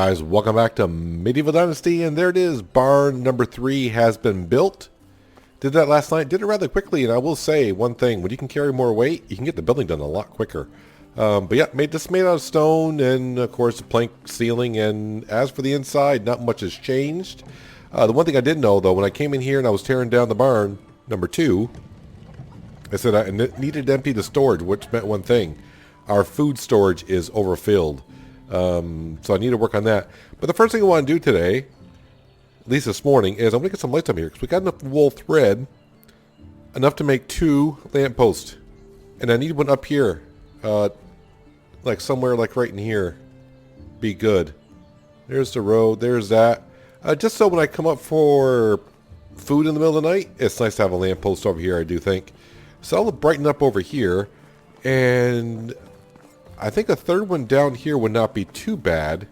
guys, welcome back to Medieval Dynasty, and there it is, barn number 3 has been built. Did that last night, did it rather quickly, and I will say one thing, when you can carry more weight, you can get the building done a lot quicker. But yeah, this made out of stone, and of course the plank ceiling, and as for the inside, not much has changed. The one thing I did know though, when I came in here and I was tearing down the barn, number 2, I said I needed to empty the storage, which meant one thing. Our food storage is overfilled. So I need to work on that. But the first thing I want to do today, at least this morning, is I'm going to get some lights up here. Because we got enough wool thread, enough to make 2 lampposts. And I need one up here. Like somewhere like right in here. Be good. There's the road. There's that. Just so when I come up for food in the middle of the night, it's nice to have a lamppost over here, I do think. So I'll brighten up over here. And I think a third one down here would not be too bad.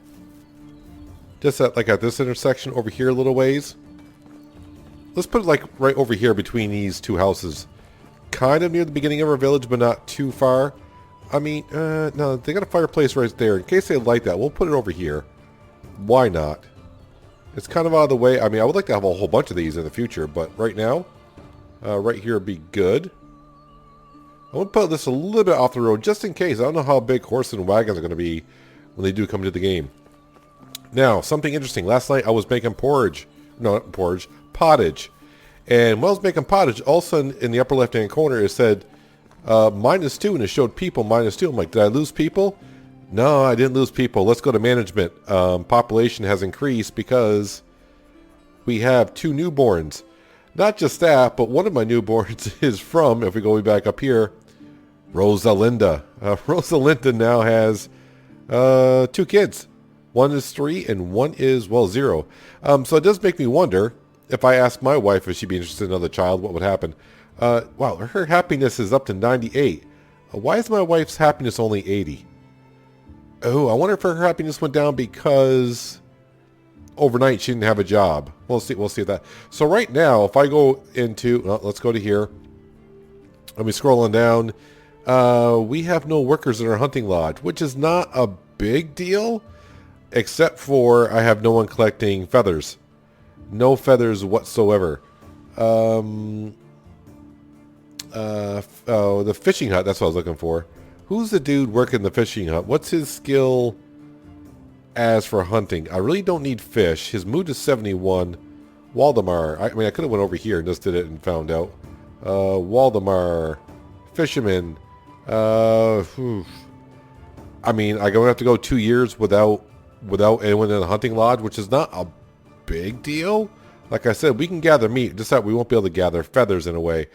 Just at, like at this intersection over here a little ways. Let's put it like right over here between these 2 houses. Kind of near the beginning of our village, but not too far. I mean, no, they got a fireplace right there. In case they like that, we'll put it over here. Why not? It's kind of out of the way. I mean, I would like to have a whole bunch of these in the future, but right now, right here would be good. I'm going to put this a little bit off the road just in case. I don't know how big horses and wagons are going to be when they do come to the game. Now, something interesting. Last night I was making porridge. No, not porridge. Pottage. And when I was making pottage, all of a sudden in the upper left-hand corner it said -2, and it showed people -2. I'm like, did I lose people? No, I didn't lose people. Let's go to management. Population has increased because we have 2 newborns. Not just that, but one of my newborns is from, if we go way back up here, Rosalinda. Rosalinda now has 2 kids. One is 3 and one is, well, 0. So it does make me wonder, if I ask my wife if she'd be interested in another child, what would happen? Wow, her happiness is up to 98. Why is my wife's happiness only 80? Oh, I wonder if her happiness went down because overnight she didn't have a job. We'll see that. So right now, if I go into, well, let's go to here. Let me scroll on down. We have no workers in our hunting lodge, which is not a big deal, except for I have no one collecting feathers. No feathers whatsoever. Oh, the fishing hut, that's what I was looking for. Who's the dude working the fishing hut? What's his skill as for hunting? I really don't need fish. His mood is 71. Waldemar. I mean, I could have went over here and just did it and found out. Waldemar. Fisherman. I mean, I'm going to have to go 2 years without anyone in a hunting lodge, which is not a big deal. Like I said, we can gather meat, just that we won't be able to gather feathers in a way.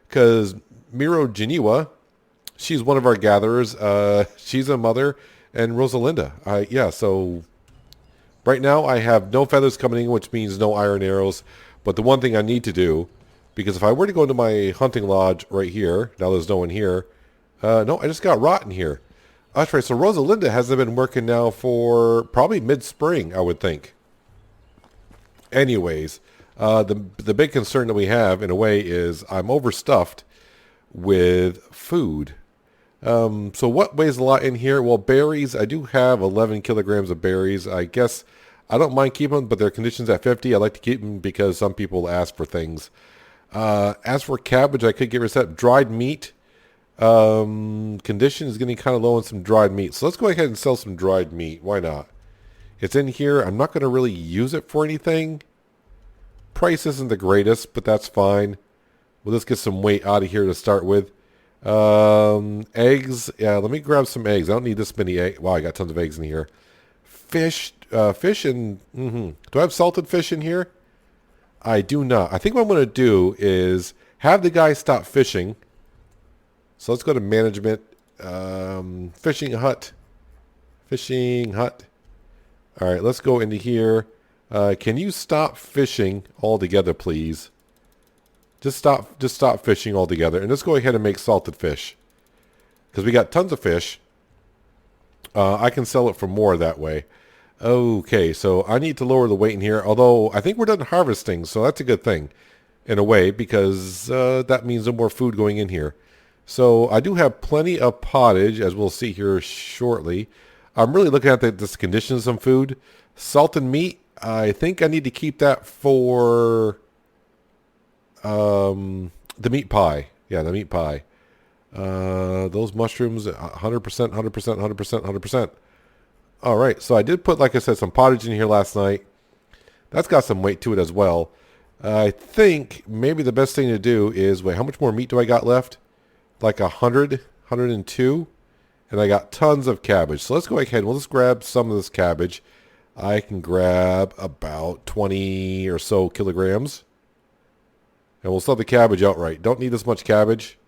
Because Miro Geneva, she's one of our gatherers. She's a mother. And Rosalinda. Yeah, so right now I have no feathers coming in, which means no iron arrows. But the one thing I need to do, because if I were to go into my hunting lodge right here, now there's no one here. No, I just got rotten here. That's right, so Rosalinda hasn't been working now for probably mid-spring, I would think. Anyways, the big concern that we have, in a way, is I'm overstuffed with food. So what weighs a lot in here? Well, berries, I do have 11 kilograms of berries. I guess I don't mind keeping them, but their conditions at 50. I like to keep them because some people ask for things. As for cabbage, I could get rid of dried meat. Condition is getting kind of low on some dried meat. So let's go ahead and sell some dried meat. Why not? It's in here. I'm not going to really use it for anything. Price isn't the greatest, but that's fine. We'll just get some weight out of here to start with. Eggs. Yeah, let me grab some eggs. I don't need this many eggs. Wow, I got tons of eggs in here. Fish. Fish and... Do I have salted fish in here? I do not. I think what I'm going to do is have the guy stop fishing. So let's go to management. Fishing hut. Fishing hut. All right, let's go into here. Can you stop fishing altogether, please? Just stop fishing altogether. And let's go ahead and make salted fish. Because we got tons of fish. I can sell it for more that way. Okay, so I need to lower the weight in here. Although, I think we're done harvesting. So that's a good thing. In a way. Because that means no more food going in here. So I do have plenty of pottage, as we'll see here shortly. I'm really looking at this condition of some food. Salt and meat. I think I need to keep that for the meat pie. Yeah, the meat pie. Those mushrooms, 100%, 100%, 100%, 100%. All right, so I did put, like I said, some pottage in here last night. That's got some weight to it as well. I think maybe the best thing to do is, wait, how much more meat do I got left? Like 100, 102. And I got tons of cabbage. So let's go ahead and we'll just grab some of this cabbage. I can grab about 20 or so kilograms. And we'll sell the cabbage outright. Don't need this much cabbage.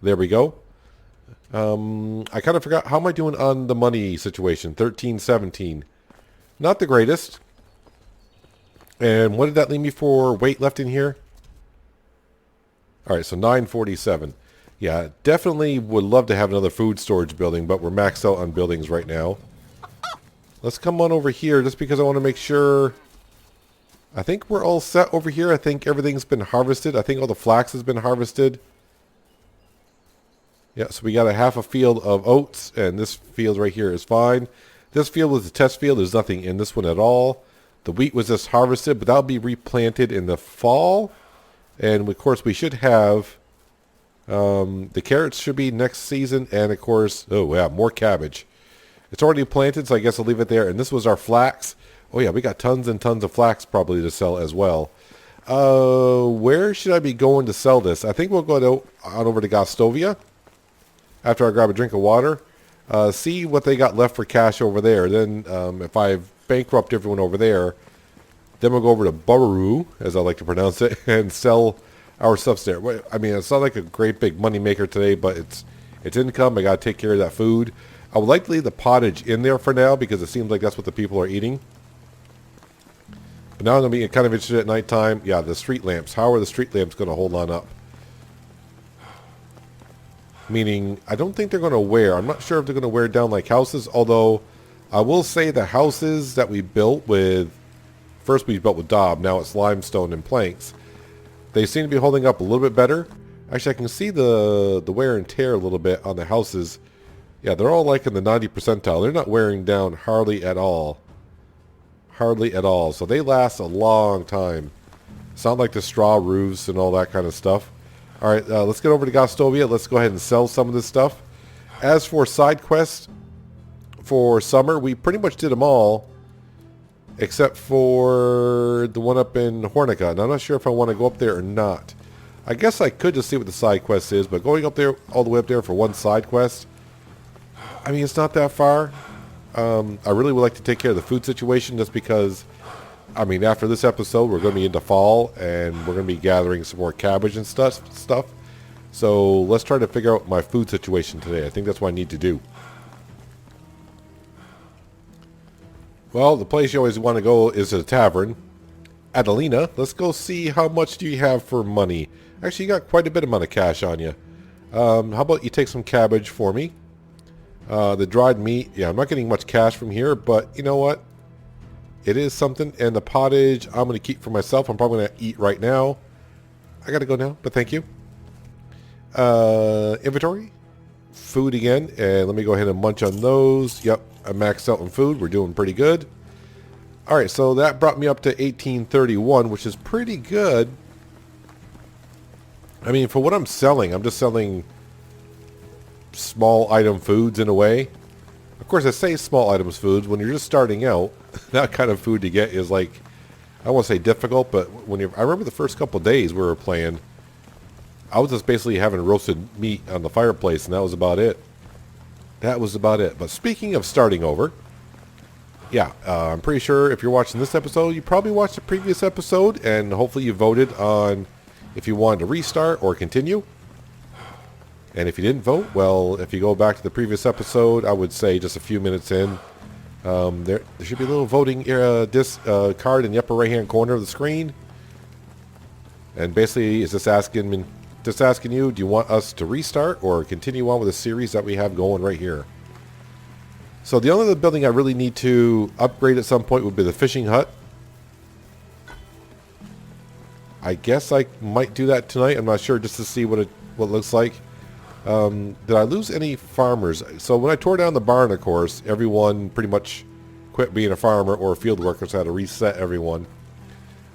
There we go. I kind of forgot, how am I doing on the money situation? 13.17. Not the greatest. And what did that leave me for weight left in here? All right, so 947. Yeah, definitely would love to have another food storage building, but we're maxed out on buildings right now. Let's come on over here just because I want to make sure. I think we're all set over here. I think everything's been harvested. I think all the flax has been harvested. Yeah, so we got a half a field of oats, and this field right here is fine. This field was a test field. There's nothing in this one at all. The wheat was just harvested, but that'll be replanted in the fall. And, of course, we should have the carrots should be next season. And, of course, oh, yeah, more cabbage. It's already planted, so I guess I'll leave it there. And this was our flax. Oh, yeah, we got tons and tons of flax probably to sell as well. Where should I be going to sell this? I think we'll go on over to Gostovia after I grab a drink of water. See what they got left for cash over there. Then if I've bankrupt everyone over there, then we'll go over to Babaru, as I like to pronounce it, and sell our stuff there. I mean, it's not like a great big money maker today, but it's income. I got to take care of that food. I would like to leave the pottage in there for now because it seems like that's what the people are eating. But now I'm going to be kind of interested at nighttime. Yeah, the street lamps. How are the street lamps going to hold on up? Meaning, I don't think they're going to wear. I'm not sure if they're going to wear down like houses, although I will say the houses that we built with, first we built with daub, now it's limestone and planks. They seem to be holding up a little bit better. Actually, I can see the wear and tear a little bit on the houses. Yeah, they're all like in the 90 percentile. They're not wearing down hardly at all. Hardly at all. So they last a long time. Sound like the straw roofs and all that kind of stuff. All right, let's get over to Gostovia. Let's go ahead and sell some of this stuff. As for side quests for summer, we pretty much did them all, except for the one up in Hornica. And I'm not sure if I want to go up there or not. I guess I could just see what the side quest is, but going up there, all the way up there for one side quest, I mean, it's not that far. I really would like to take care of the food situation just because, I mean, after this episode, we're going to be into fall, and we're going to be gathering some more cabbage and stuff. So let's try to figure out my food situation today. I think that's what I need to do. Well, the place you always want to go is the tavern. Adelina, let's go see how much do you have for money. Actually, you got quite a bit amount of cash on you. How about you take some cabbage for me? The dried meat, yeah, I'm not getting much cash from here, but you know what? It is something. And the pottage, I'm going to keep for myself. I'm probably going to eat right now. I got to go now, but thank you. Inventory. Food again. And let me go ahead and munch on those. Yep, I maxed out on food. We're doing pretty good. All right, so that brought me up to 1831, which is pretty good. I mean, for what I'm selling, I'm just selling small item foods in a way. Of course, I say small items foods. When you're just starting out, that kind of food to get is like, I don't want to say difficult, but when I remember the first couple of days we were playing, I was just basically having roasted meat on the fireplace, and that was about it. That was about it. But speaking of starting over, yeah, I'm pretty sure if you're watching this episode, you probably watched the previous episode, and hopefully you voted on if you wanted to restart or continue. And if you didn't vote, well, if you go back to the previous episode, I would say just a few minutes in, there should be a little voting disc card in the upper right-hand corner of the screen. And basically, it's just asking you, do you want us to restart or continue on with the series that we have going right here? So the only other building I really need to upgrade at some point would be the fishing hut. I guess I might do that tonight. I'm not sure, just to see what it looks like. Did I lose any farmers? So when I tore down the barn, of course, everyone pretty much quit being a farmer or a field worker, so I had to reset everyone.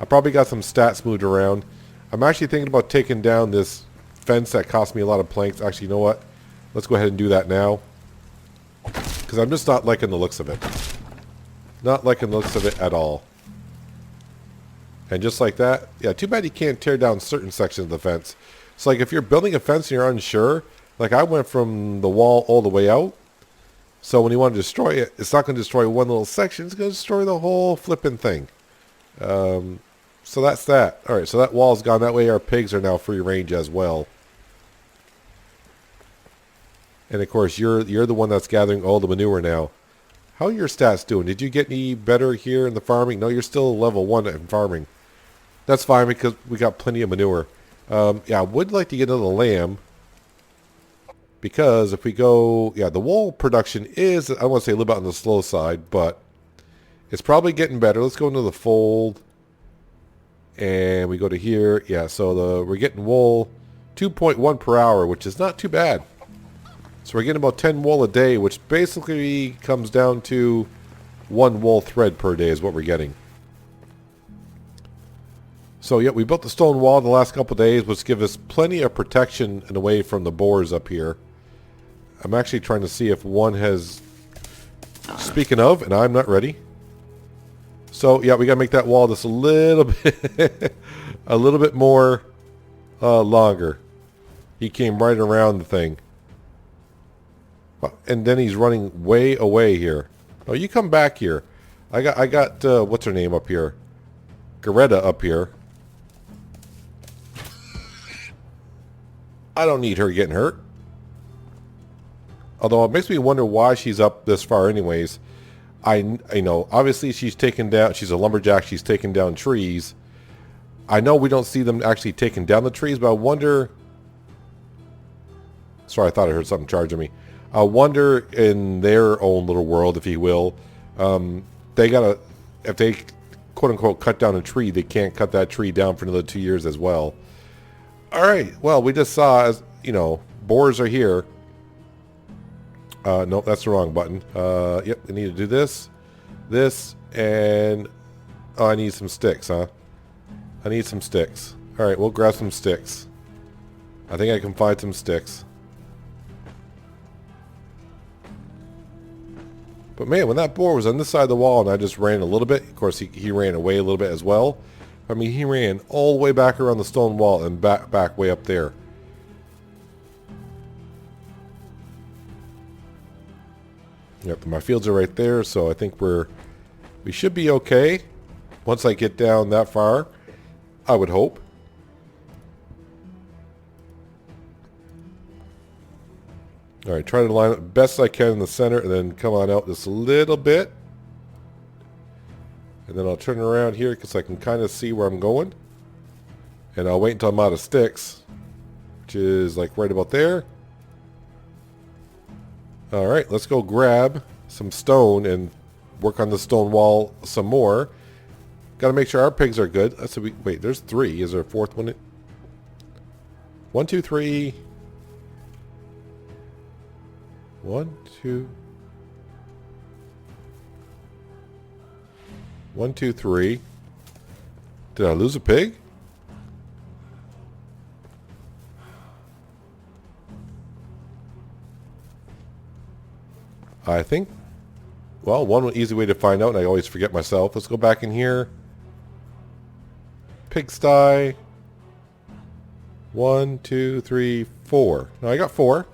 I probably got some stats moved around. I'm actually thinking about taking down this fence that cost me a lot of planks. Actually, you know what? Let's go ahead and do that now. Because I'm just not liking the looks of it. Not liking the looks of it at all. And just like that, yeah, too bad you can't tear down certain sections of the fence. So like if you're building a fence and you're unsure, like I went from the wall all the way out. So when you want to destroy it, it's not going to destroy one little section. It's going to destroy the whole flipping thing. So that's that. All right, so that wall's gone. That way our pigs are now free range as well. And of course, you're the one that's gathering all the manure now. How are your stats doing? Did you get any better here in the farming? No, you're still level 1 in farming. That's fine because we got plenty of manure. Yeah, I would like to get another lamb. Because if we go... Yeah, the wool production is, I want to say, a little bit on the slow side, but it's probably getting better. Let's go into the fold. And we go to here. Yeah, so we're getting wool 2.1 per hour, which is not too bad. So we're getting about 10 wool a day, which basically comes down to 1 wool thread per day is what we're getting. So yeah, we built the stone wall the last couple of days, which gives us plenty of protection and away from the boars up here. I'm actually trying to see if one has... Speaking of, and I'm not ready. So yeah, we gotta make that wall just a little bit, a little bit more longer. He came right around the thing. And then he's running way away here. Oh, you come back here. I got what's her name up here? Greta up here. I don't need her getting hurt. Although it makes me wonder why she's up this far anyways. I know, obviously she's taken down, she's a lumberjack, she's taking down trees. I know we don't see them actually taking down the trees, but I wonder... Sorry, I thought I heard something charging me. I wonder in their own little world, if you will, they gotta, if they quote unquote cut down a tree, they can't cut that tree down for another 2 years as well. Alright, well, we just saw, as you know, boars are here. Nope, that's the wrong button. Yep, I need to do this, and oh, I need some sticks, huh? I need some sticks. Alright, we'll grab some sticks. I think I can find some sticks. But man, when that boar was on this side of the wall and I just ran a little bit, of course he ran away a little bit as well. I mean, he ran all the way back around the stone wall and back way up there. Yep, my fields are right there, so I think we should be okay once I get down that far, I would hope. Alright, try to line up best I can in the center and then come on out just a little bit. And then I'll turn around here because I can kind of see where I'm going. And I'll wait until I'm out of sticks, which is like right about there. Alright, let's go grab some stone and work on the stone wall some more. Got to make sure our pigs are good. So wait, there's 3. Is there a 4th one? 1, 2, 3... 1, 2... 1, 2, 3. Did I lose a pig? I think... Well, one easy way to find out, and I always forget myself. Let's go back in here. Pigsty. 1, 2, 3, 4. No, I got 4.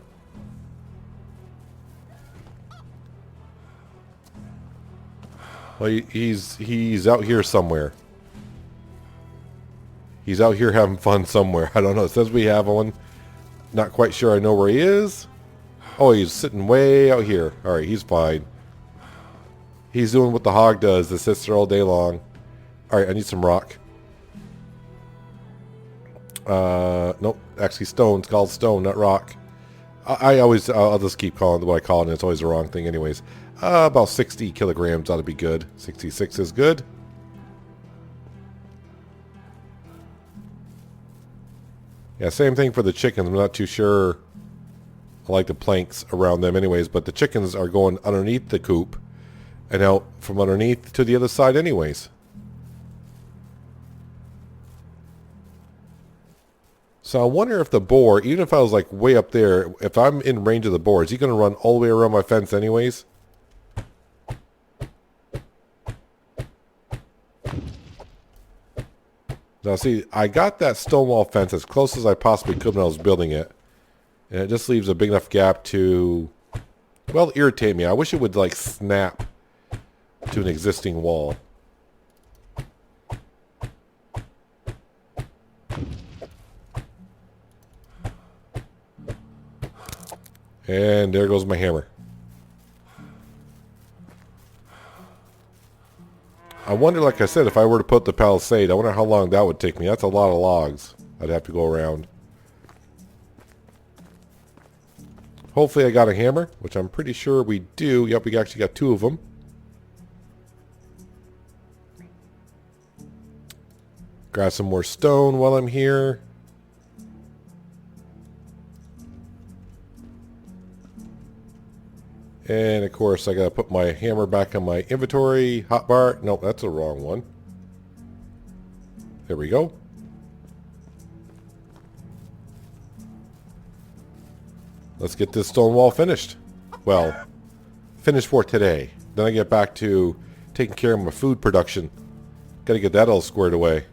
Well, he's out here somewhere. He's out here having fun somewhere. I don't know. It says we have one. Not quite sure I know where he is. Oh, he's sitting way out here. Alright, he's fine. He's doing what the hog does. That sits there all day long. Alright, I need some rock. Nope. Actually, stone. It's called stone, not rock. I'll just keep calling it what I call it, and it's always the wrong thing anyways. About 60 kilograms ought to be good. 66 is good. Yeah, same thing for the chickens. I'm not too sure. I like the planks around them anyways, but the chickens are going underneath the coop. and out from underneath to the other side anyways. So I wonder if the boar, even if I was like way up there, if I'm in range of the boar, is he going to run all the way around my fence anyways? Now see, I got that stone wall fence as close as I possibly could when I was building it. And it just leaves a big enough gap to, well, irritate me. I wish it would like snap to an existing wall. And there goes my hammer. I wonder, like I said, if I were to put the palisade, I wonder how long that would take me. That's a lot of logs I'd have to go around. Hopefully I got a hammer, which I'm pretty sure we do. Yep, we actually got 2 of them. Grab some more stone while I'm here. And of course I gotta put my hammer back on my inventory. Hotbar. Nope, that's the wrong one. There we go. Let's get this stone wall finished. Well, finished for today. Then I get back to taking care of my food production. Gotta get that all squared away.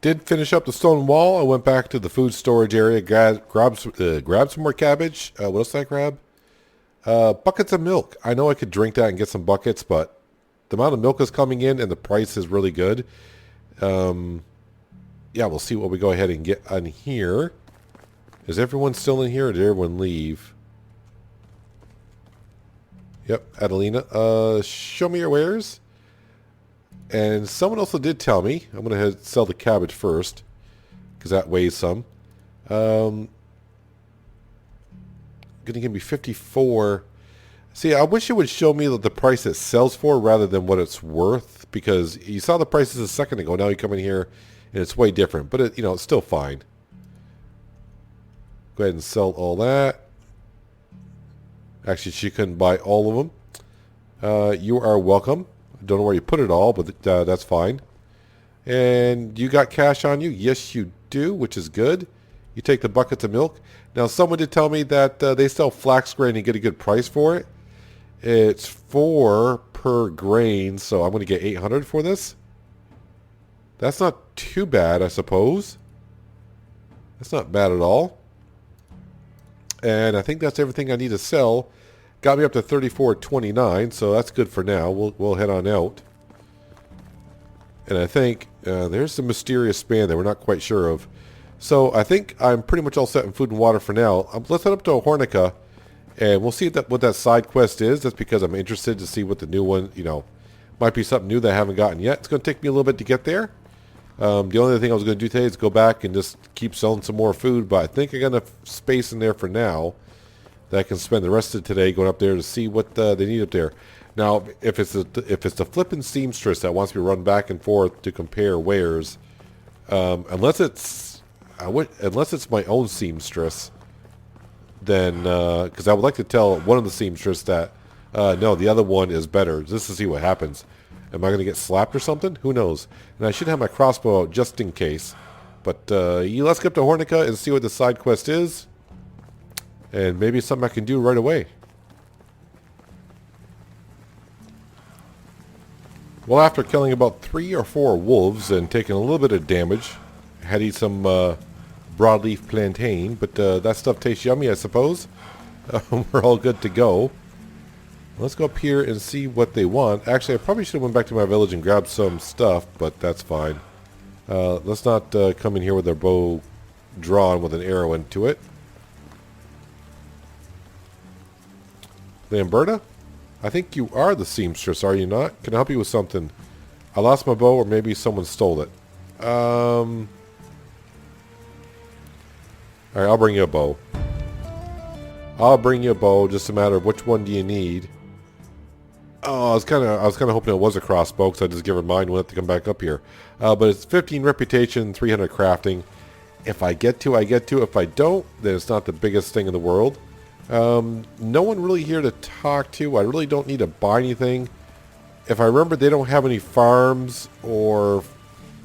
Did finish up the stone wall. I went back to the food storage area, grabbed some more cabbage. What else did I grab? Buckets of milk. I know I could drink that and get some buckets, but the amount of milk is coming in and the price is really good. Yeah, we'll see what we go ahead and get on here. Is everyone still in here or did everyone leave? Yep, Adelina. Show me your wares. And someone also did tell me, I'm going to sell the cabbage first, because that weighs some. Going to give me 54. See, I wish it would show me the price it sells for rather than what it's worth, because you saw the prices a second ago. Now you come in here and it's way different, but it, it's still fine. Go ahead and sell all that. Actually, she couldn't buy all of them. You are welcome. Don't know where you put it all, but that's fine. And you got cash on you? Yes, you do, which is good. You take the buckets of milk. Now, someone did tell me that they sell flax grain and get a good price for it. It's 4 per grain, so I'm going to get 800 for this. That's not too bad, I suppose. That's not bad at all. And I think that's everything I need to sell. Got me up to 34.29, so that's good for now. We'll head on out. And I think there's some mysterious span that we're not quite sure of. So I think I'm pretty much all set in food and water for now. Let's head up to Hornica, and we'll see what that side quest is. That's because I'm interested to see what the new one, might be something new that I haven't gotten yet. It's going to take me a little bit to get there. The only other thing I was going to do today is go back and just keep selling some more food, but I think I got enough space in there for now that I can spend the rest of today going up there to see what they need up there. Now, if it's the flippin' seamstress that wants me to run back and forth to compare wares, unless it's my own seamstress, then because I would like to tell one of the seamstress that no, the other one is better, just to see what happens. Am I going to get slapped or something? Who knows? And I should have my crossbow out just in case. But let's get up to Hornica and see what the side quest is. And maybe it's something I can do right away. Well, after killing about 3 or 4 wolves and taking a little bit of damage, I had to eat some broadleaf plantain, but that stuff tastes yummy, I suppose. We're all good to go. Let's go up here and see what they want. Actually, I probably should have went back to my village and grabbed some stuff, but that's fine. Let's not come in here with our bow drawn with an arrow into it. Lamberta? I think you are the seamstress, are you not? Can I help you with something? I lost my bow, or maybe someone stole it. Alright, I'll bring you a bow. I'll bring you a bow, just a matter of which one do you need. Oh, I was kind of hoping it was a crossbow, because I just give her mine and we'll have to come back up here. But it's 15 reputation, 300 crafting. If I get to, I get to. If I don't, then it's not the biggest thing in the world. No one really here to talk to. I really don't need to buy anything. If I remember, they don't have any farms or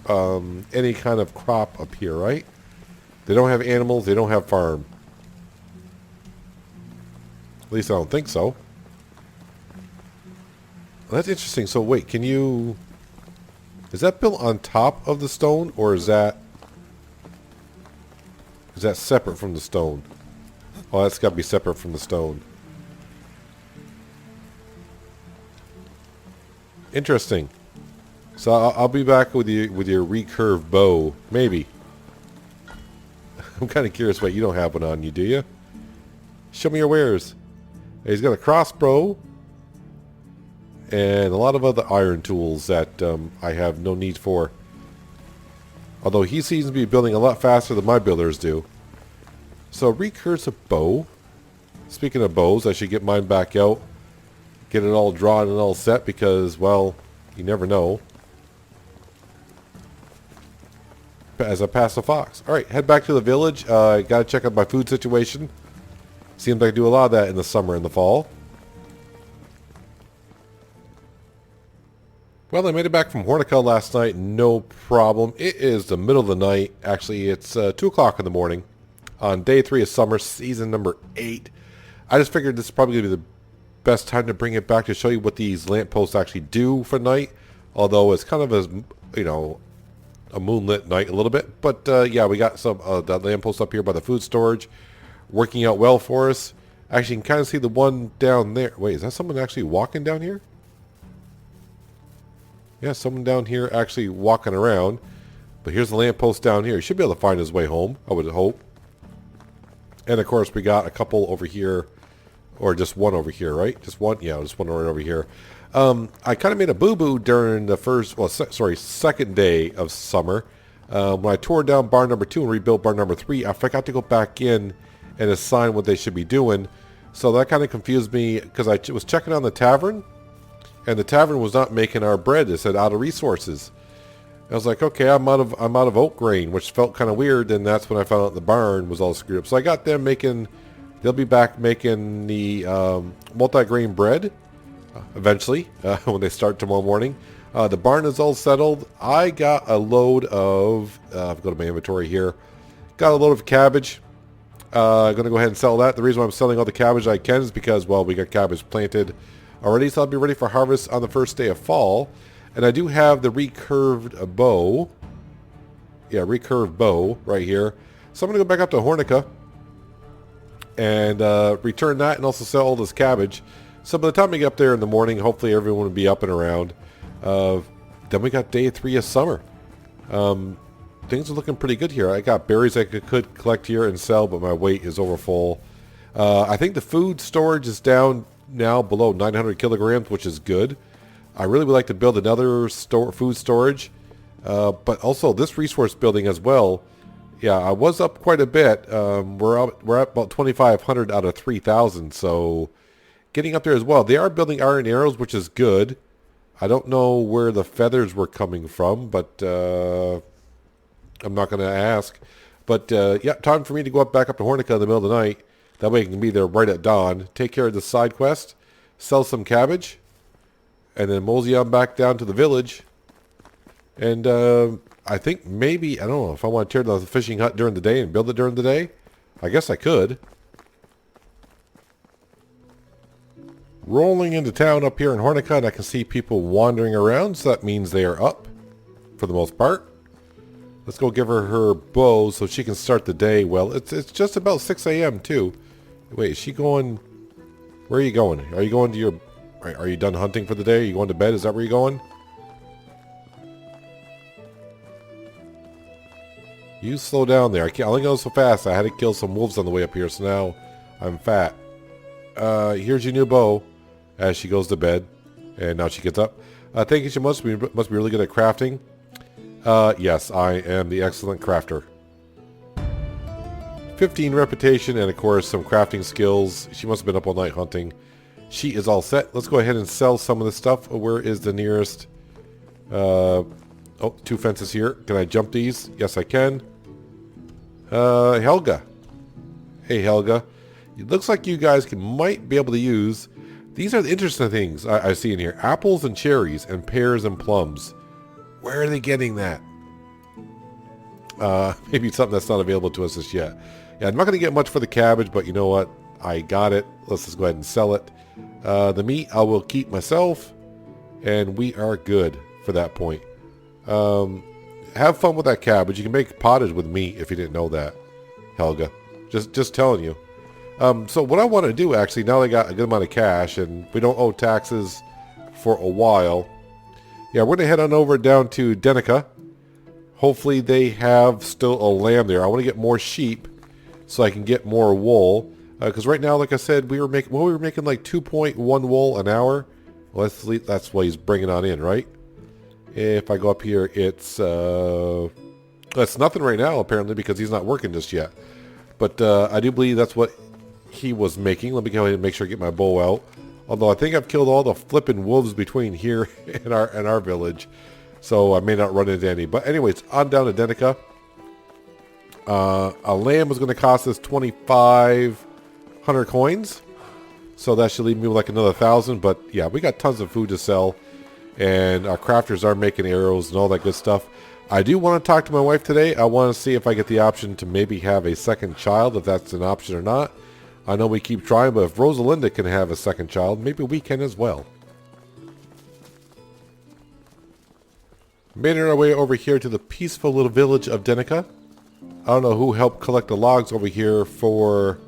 any kind of crop up here, right? They don't have animals. They don't have farm. At least I don't think so. Well, that's interesting. So wait, can you... Is that built on top of the stone, or is that separate from the stone? Oh, that's got to be separate from the stone. Interesting. So I'll be back with your recurved bow, maybe. I'm kind of curious. Wait, you don't have one on you, do you? Show me your wares. He's got a crossbow and a lot of other iron tools that I have no need for. Although he seems to be building a lot faster than my builders do. So recursive bow. Speaking of bows, I should get mine back out. Get it all drawn and all set because, well, you never know. As I pass the fox. Alright, head back to the village. Gotta check out my food situation. Seems like I do a lot of that in the summer and the fall. Well, I made it back from Hornica last night, no problem. It is the middle of the night. Actually, it's 2 o'clock in the morning on day 3 of summer, season number 8. I just figured this is probably going to be the best time to bring it back to show you what these lampposts actually do for night. Although it's kind of a, you know, a moonlit night a little bit. But yeah, we got some that lamppost up here by the food storage working out well for us. Actually, you can kind of see the one down there. Wait, is that someone actually walking down here? Yeah, someone down here actually walking around. But here's the lamppost down here. He should be able to find his way home, I would hope. And of course, we got a couple over here. Or just one over here, right? Just one? Yeah, just one right over here. I kind of made a boo-boo during the first, well, second day of summer. When I tore down barn number 2 and rebuilt barn number 3, I forgot to go back in and assign what they should be doing. So that kind of confused me because I was checking on the tavern. And the tavern was not making our bread. It said out of resources. I was like, okay, I'm out of oat grain, which felt kind of weird. And that's when I found out the barn was all screwed up. So I got them making. They'll be back making the multi-grain bread eventually when they start tomorrow morning. The barn is all settled. I got a load of. I'll go to my inventory here. Got a load of cabbage. I'm going to go ahead and sell that. The reason why I'm selling all the cabbage I can is because, well, we got cabbage planted already, so I'll be ready for harvest on the first day of fall. And I do have the recurved bow. Yeah, recurved bow right here. So I'm going to go back up to Hornica and return that and also sell all this cabbage. So by the time we get up there in the morning, hopefully everyone will be up and around. Then we got day 3 of summer. Things are looking pretty good here. I got berries I could collect here and sell, but my weight is over full. I think the food storage is down now below 900 kilograms, which is good. I really would like to build another food storage, but also this resource building as well. Yeah, I was up quite a bit. We're at about 2,500 out of 3,000, so getting up there as well. They are building iron arrows, which is good. I don't know where the feathers were coming from, but I'm not going to ask. But yeah, time for me to go back up to Hornica in the middle of the night. That way I can be there right at dawn. Take care of the side quest. Sell some cabbage. And then mosey on back down to the village. And I think maybe, I don't know, if I want to tear down the fishing hut during the day and build it during the day. I guess I could. Rolling into town up here in Hornica, and I can see people wandering around. So that means they are up for the most part. Let's go give her bow so she can start the day. Well, it's just about 6 a.m. too. Wait, is she going? Where are you going? Are you going to your? Are you done hunting for the day? Are you going to bed? Is that where you're going? You slow down there. I only go so fast. I had to kill some wolves on the way up here, so now I'm fat. Here's your new bow. As she goes to bed, and now she gets up. Thank you so much. We must be really good at crafting. Yes, I am the excellent crafter. 15 reputation and of course some crafting skills. She must have been up all night hunting. She is all set. Let's go ahead and sell some of the stuff. Where is the nearest? Oh, 2 fences here. Can I jump these? Yes, I can. Helga. Hey, Helga. It looks like you guys might be able to use... These are the interesting things I see in here. Apples and cherries and pears and plums. Where are they getting that? Maybe something that's not available to us just yet. Yeah, I'm not going to get much for the cabbage, but you know what? I got it. Let's just go ahead and sell it. The meat I will keep myself, and we are good for that point. Have fun with that cabbage. You can make pottage with meat if you didn't know that, Helga. Just telling you. So what I want to do, actually, now that I got a good amount of cash and we don't owe taxes for a while, yeah, we're going to head on over down to Denica. Hopefully they have still a lamb there. I want to get more sheep so I can get more wool. Because right now, like I said, we were making like 2.1 wool an hour. Well, that's what he's bringing on in, right? If I go up here, it's that's nothing right now, apparently, because he's not working just yet. But I do believe that's what he was making. Let me go ahead and make sure I get my bow out. Although I think I've killed all the flipping wolves between here and our village, so I may not run into any. But anyways, on down to Denica. A lamb was going to cost us 2,500 coins, so that should leave me with like another 1,000. But yeah, we got tons of food to sell, and our crafters are making arrows and all that good stuff. I do want to talk to my wife today. I want to see if I get the option to maybe have a second child, if that's an option or not. I know we keep trying, but if Rosalinda can have a second child, maybe we can as well. Made our way over here to the peaceful little village of Denica. I don't know who helped collect the logs over here for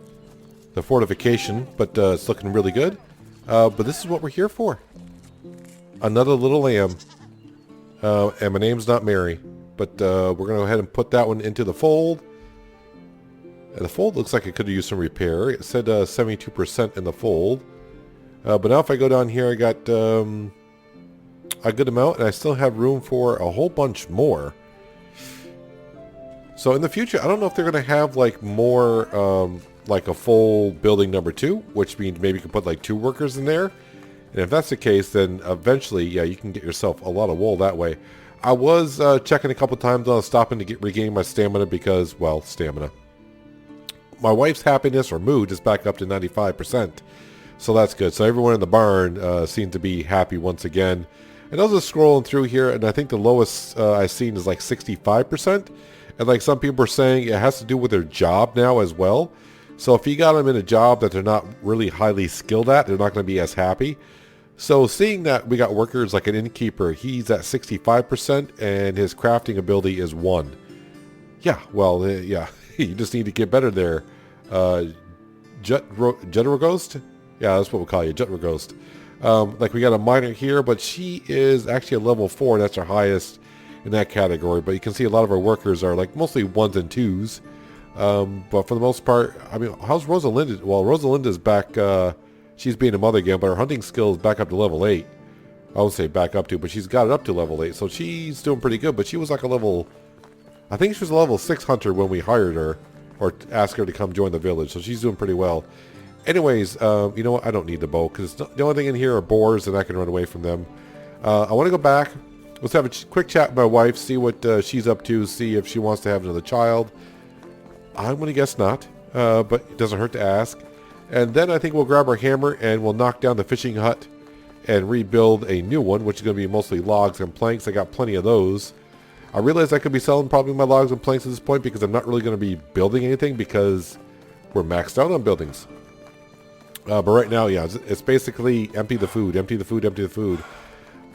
the fortification, but it's looking really good. But this is what we're here for. Another little lamb. And my name's not Mary, but we're going to go ahead and put that one into the fold. And the fold looks like it could use some repair. It said 72% in the fold. But now if I go down here, I got a good amount, and I still have room for a whole bunch more. So in the future, I don't know if they're going to have like more, like a full building number 2, which means maybe you can put like 2 workers in there. And if that's the case, then eventually, yeah, you can get yourself a lot of wool that way. I was checking a couple times on stopping to regain my stamina because, well, stamina. My wife's happiness or mood is back up to 95%. So that's good. So everyone in the barn seemed to be happy once again. And I was just scrolling through here, and I think the lowest I've seen is like 65%. And like some people are saying, it has to do with their job now as well. So if you got them in a job that they're not really highly skilled at, they're not going to be as happy. So seeing that we got workers like an innkeeper, he's at 65% and his crafting ability is 1. Yeah, well, yeah, you just need to get better there. Jetragost? Yeah, that's what we'll call you, Jetragost. Like we got a miner here, but she is actually a level 4, and that's our highest in that category. But you can see a lot of our workers are like mostly 1s and 2s. But for the most part, I mean, how's Rosalinda? Well, Rosalinda's back, she's being a mother again, but her hunting skill is back up to level 8. I would say back up to, but she's got it up to level 8, so she's doing pretty good. But she was like a level, I think she was a level 6 hunter when we hired her, or asked her to come join the village, so she's doing pretty well. Anyways, you know what, I don't need the bow, because the only thing in here are boars, and I can run away from them. I want to go back. Let's have a quick chat with my wife, see what she's up to, see if she wants to have another child. I'm going to guess not, but it doesn't hurt to ask. And then I think we'll grab our hammer and we'll knock down the fishing hut and rebuild a new one, which is going to be mostly logs and planks. I got plenty of those. I realize I could be selling probably my logs and planks at this point because I'm not really going to be building anything because we're maxed out on buildings. But right now, yeah, it's basically empty the food, empty the food, empty the food.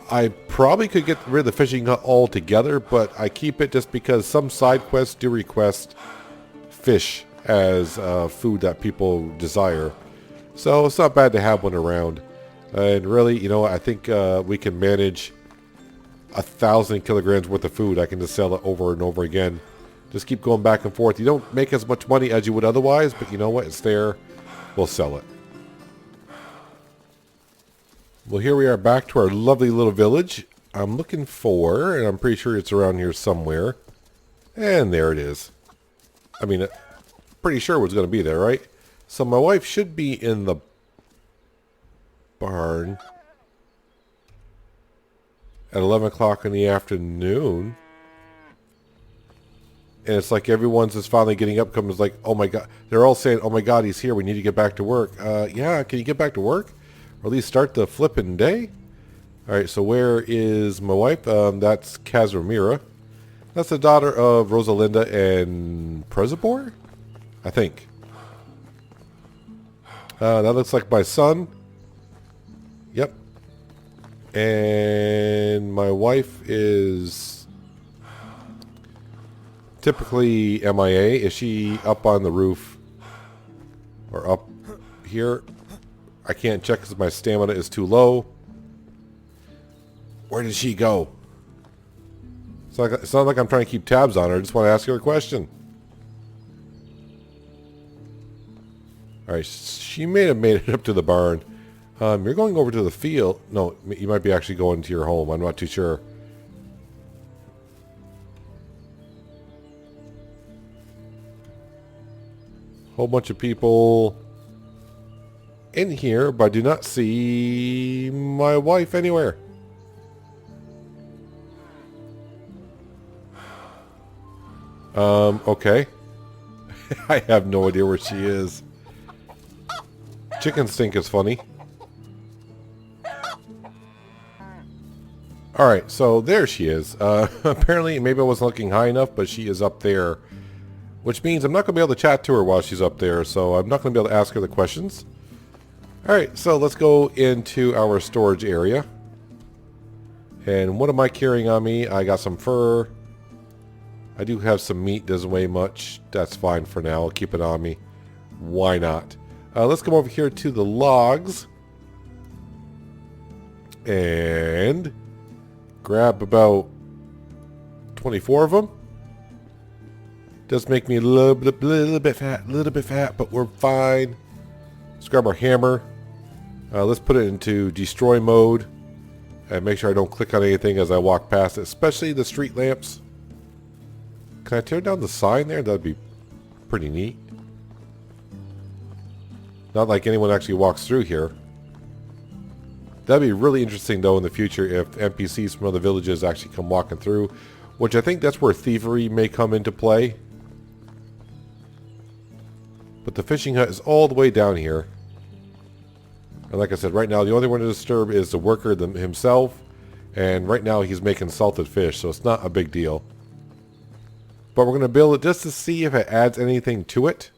I probably could get rid of the fishing hut altogether, but I keep it just because some side quests do request fish as food that people desire. So it's not bad to have one around. And really, you know, I think we can manage 1,000 kilograms worth of food. I can just sell it over and over again. Just keep going back and forth. You don't make as much money as you would otherwise, but you know what? It's there. We'll sell it. Well, here we are back to our lovely little village. I'm looking for, and I'm pretty sure it's around here somewhere. And there it is. I mean, pretty sure it was going to be there, right? So my wife should be in the barn at 11 o'clock in the afternoon. And it's like everyone's just finally getting up, comes like, oh my God. They're all saying, oh my God, he's here. We need to get back to work. Yeah, can you get back to work? Or at least start the flipping day? All right, so where is my wife? That's Kazimira. That's the daughter of Rosalinda and Prezibor, I think. That looks like my son. Yep. And my wife is typically MIA. Is she up on the roof? Or up here? I can't check because my stamina is too low. Where did she go? It's not like I'm trying to keep tabs on her. I just want to ask her a question. Alright, she may have made it up to the barn. You're going over to the field. No, you might be actually going to your home. I'm not too sure. Whole bunch of people in here, but I do not see my wife anywhere. Okay. I have no idea where she is. Chicken stink is funny. Alright, so there she is. Apparently, maybe I wasn't looking high enough, but she is up there. Which means I'm not going to be able to chat to her while she's up there, so I'm not going to be able to ask her the questions. Alright, so let's go into our storage area. And what am I carrying on me? I got some fur. I do have some meat, doesn't weigh much. That's fine for now. I'll keep it on me. Why not? Let's come over here to the logs. And grab about 24 of them. Does make me a little bit fat, but we're fine. Let's grab our hammer. Let's put it into destroy mode. And make sure I don't click on anything as I walk past it, especially the street lamps. Can I tear down the sign there? That'd be pretty neat. Not like anyone actually walks through here. That'd be really interesting though in the future if NPCs from other villages actually come walking through. Which I think that's where thievery may come into play. But the fishing hut is all the way down here. And like I said, right now the only one to disturb is the worker himself. And right now he's making salted fish, so it's not a big deal. But we're going to build it just to see if it adds anything to it.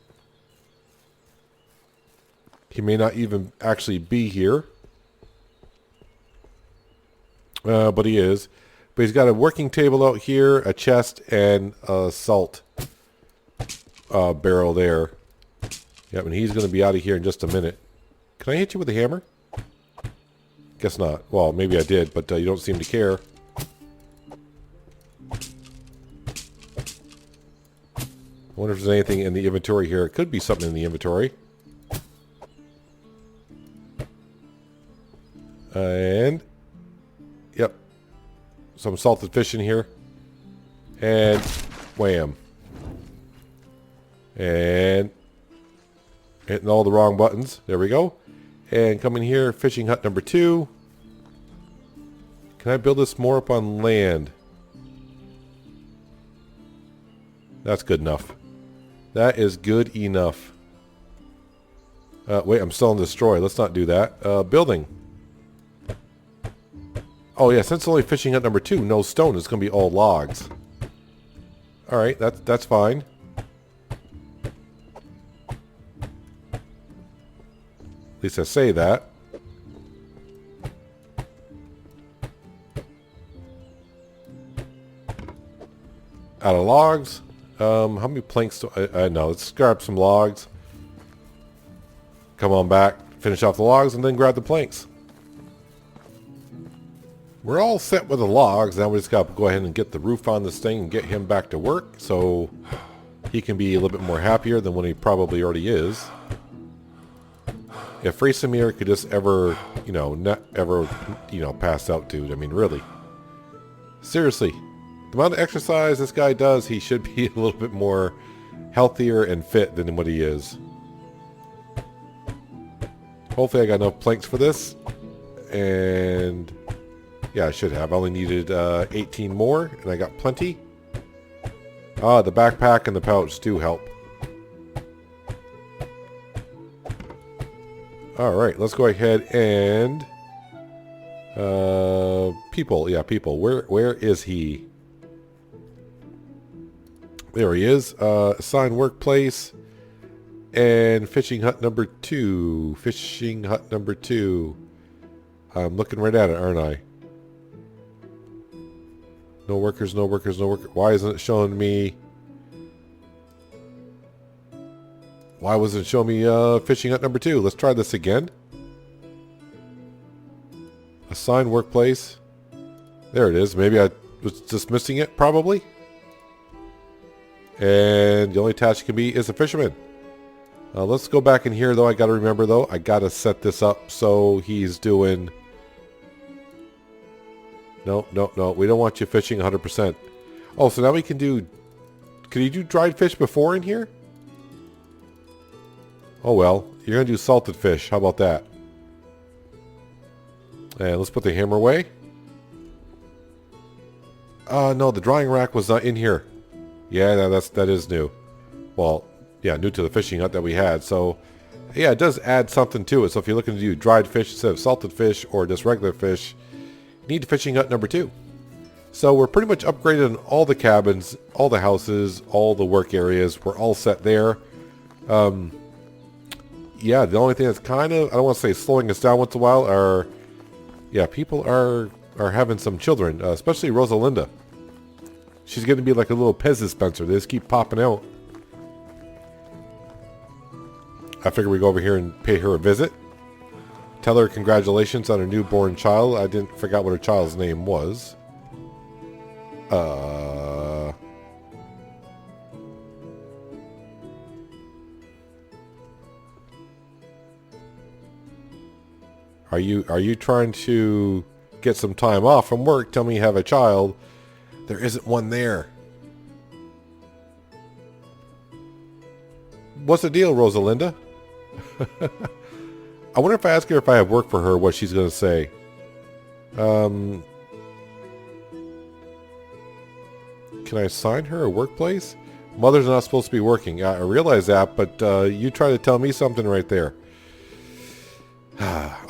He may not even actually be here. But he is. But he's got a working table out here, a chest, and a salt barrel there. Yep, and he's going to be out of here in just a minute. Can I hit you with a hammer? Guess not. Well, maybe I did, but you don't seem to care. I wonder if there's anything in the inventory here. It could be something in the inventory. And yep, some salted fish in here. And wham. And hitting all the wrong buttons. There we go. And come in here, fishing hut number 2. Can I build this more up on land? That's good enough. That is good enough. Wait, I'm still on destroy. Let's not do that. Building. Oh yeah, since it's only fishing hut number 2, no stone. It's going to be all logs. Alright, that's fine. At least I say that. Out of logs. How many planks do I know? Let's grab some logs. Come on back, finish off the logs, and then grab the planks. We're all set with the logs. Now we just got to go ahead and get the roof on this thing and get him back to work so he can be a little bit more happier than when he probably already is. If Racemir could just ever, not ever, pass out, dude. I mean, really. Seriously. The amount of exercise this guy does, he should be a little bit more healthier and fit than what he is. Hopefully I got enough planks for this. And yeah, I should have. I only needed 18 more, and I got plenty. Ah, the backpack and the pouch do help. Alright, let's go ahead and... people. Yeah, people. Where is he? There he is. Assign workplace. And fishing hut number 2. Fishing hut number 2. I'm looking right at it, aren't I? No workers, no workers, no workers. Why isn't it showing me... Why wasn't it showing me fishing hut number 2? Let's try this again. Assign workplace. There it is. Maybe I was just missing it, probably. And the only task can be is a fisherman. Let's go back in here, though. I got to remember, though. I got to set this up so he's doing... No, no, no. We don't want you fishing 100%. Oh, so now we can do... Can you do dried fish before in here? Oh, well. You're going to do salted fish. How about that? And let's put the hammer away. No, the drying rack was not in here. Yeah, that is new. Well, yeah, new to the fishing hut that we had. So, yeah, it does add something to it. So if you're looking to do dried fish instead of salted fish or just regular fish, you need fishing hut number 2. So we're pretty much upgraded on all the cabins, all the houses, all the work areas. We're all set there. Yeah, the only thing that's kind of, I don't want to say slowing us down once in a while, are, yeah, people are having some children, especially Rosalinda. She's going to be like a little Pez dispenser. They just keep popping out. I figure we go over here and pay her a visit. Tell her congratulations on her newborn child. I didn't forget what her child's name was. Are you trying to get some time off from work? Tell me you have a child. There isn't one there. What's the deal, Rosalinda? I wonder if I ask her if I have work for her, what she's going to say. Can I assign her a workplace? Mother's not supposed to be working. I realize that, but you try to tell me something right there.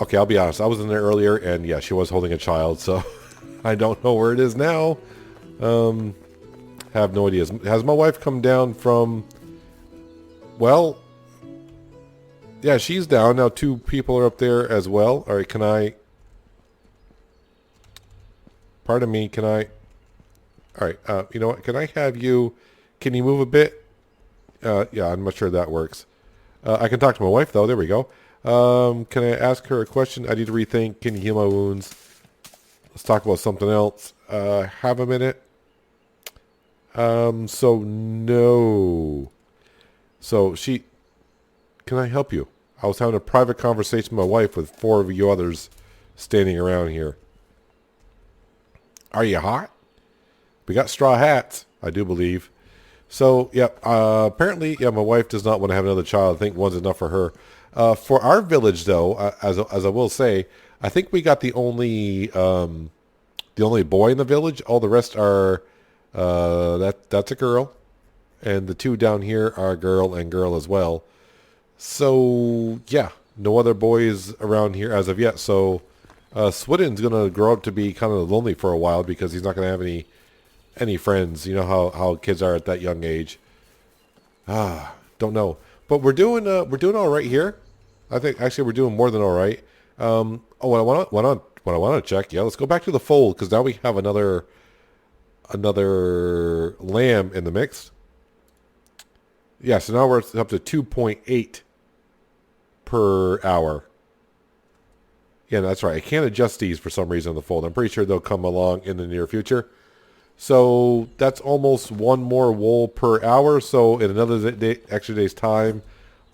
Okay, I'll be honest. I was in there earlier, and yeah, she was holding a child, so I don't know where it is now. Have no idea. Has my wife come down from... Well... Yeah, she's down. Now 2 people are up there as well. Alright, can I... Pardon me, can I... Alright, you know what? Can I have you... Can you move a bit? Yeah, I'm not sure that works. I can talk to my wife, though. There we go. Can I ask her a question? I need to rethink. Can you heal my wounds? Let's talk about something else. Have a minute. So, no. So, she... Can I help you? I was having a private conversation with my wife with 4 of you others standing around here. Are you hot? We got straw hats, I do believe. So, yep. Apparently, yeah, my wife does not want to have another child. I think one's enough for her. For our village, though, as I will say, I think we got the only boy in the village. All the rest are that's a girl, and the 2 down here are girl and girl as well. So yeah, no other boys around here as of yet. So Swidden's gonna grow up to be kind of lonely for a while because he's not gonna have any friends. You know how kids are at that young age. Don't know. But we're doing all right here. I think actually we're doing more than all right. What I want to check. Yeah, let's go back to the fold because now we have another lamb in the mix. Yeah, so now we're up to 2.8 per hour. Yeah, that's right. I can't adjust these for some reason on the fold. I'm pretty sure they'll come along in the near future. So that's almost 1 more wool per hour. So in another extra day's time,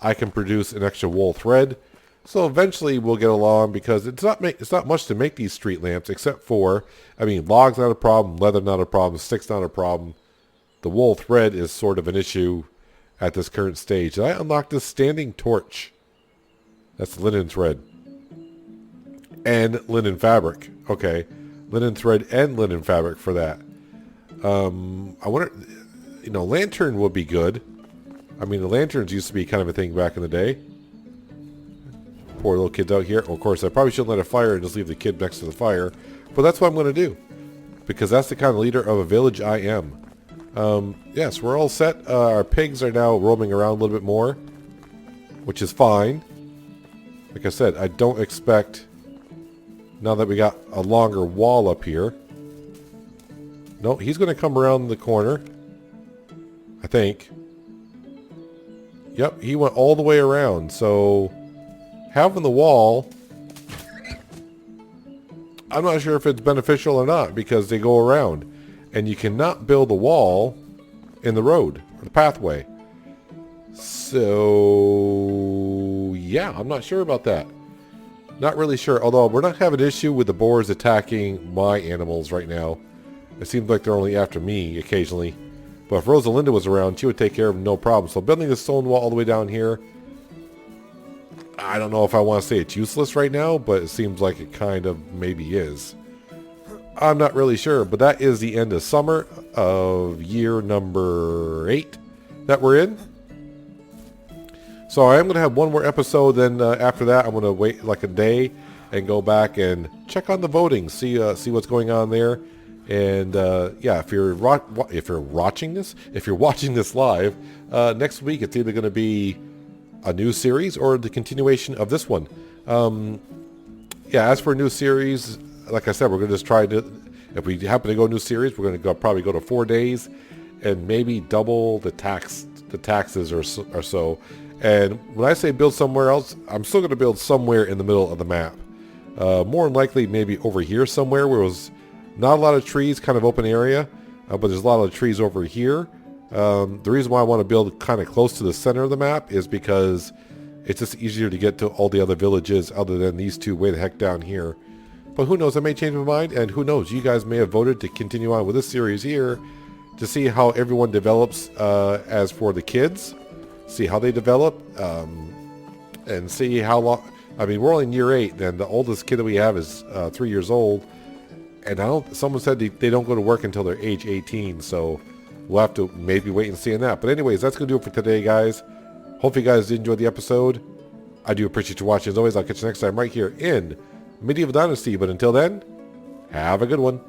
I can produce an extra wool thread. So eventually we'll get along because it's not much to make these street lamps except for, I mean, logs not a problem, leather not a problem, sticks not a problem. The wool thread is sort of an issue at this current stage. Did I unlock this standing torch? That's linen thread. And linen fabric. Okay. Linen thread and linen fabric for that. I wonder, you know, lantern would be good. I mean, the lanterns used to be kind of a thing back in the day. Poor little kids out here. Well, of course, I probably shouldn't light a fire and just leave the kid next to the fire. But that's what I'm going to do. Because that's the kind of leader of a village I am. Yes, we're all set. Our pigs are now roaming around a little bit more. Which is fine. Like I said, I don't expect... Now that we got a longer wall up here. No, he's going to come around the corner. I think. Yep, he went all the way around. So, having the wall... I'm not sure if it's beneficial or not because they go around. And you cannot build a wall in the road or the pathway. So, yeah, I'm not sure about that. Not really sure. Although, we're not having an issue with the boars attacking my animals right now. It seems like they're only after me occasionally. But if Rosalinda was around, she would take care of them no problem. So, building this stone wall all the way down here. I don't know if I want to say it's useless right now, but it seems like it kind of maybe is. I'm not really sure, but that is the end of summer of year number 8 that we're in. So I am going to have one more episode, then after that I'm going to wait like a day and go back and check on the voting, see what's going on there. And yeah, if you're watching this live, next week it's either going to be a new series or the continuation of this one. Yeah, as for a new series, like I said, we're going to just try to, if we happen to go new series, we're going to probably go to 4 days and maybe double the taxes or so. And when I say build somewhere else, I'm still going to build somewhere in the middle of the map. More than likely maybe over here somewhere where there's not a lot of trees, kind of open area, but there's a lot of trees over here. The reason why I want to build kind of close to the center of the map is because it's just easier to get to all the other villages other than these two way the heck down here. But who knows, I may change my mind, and who knows, you guys may have voted to continue on with this series here to see how everyone develops as for the kids, see how they develop, and see how long. I mean, we're only in year 8, and the oldest kid that we have is 3 years old, and someone said they don't go to work until they're age 18, so we'll have to maybe wait and see on that. But anyways, that's going to do it for today, guys. Hope you guys did enjoy the episode. I do appreciate you watching. As always, I'll catch you next time right here in Medieval Dynasty. But until then, have a good one.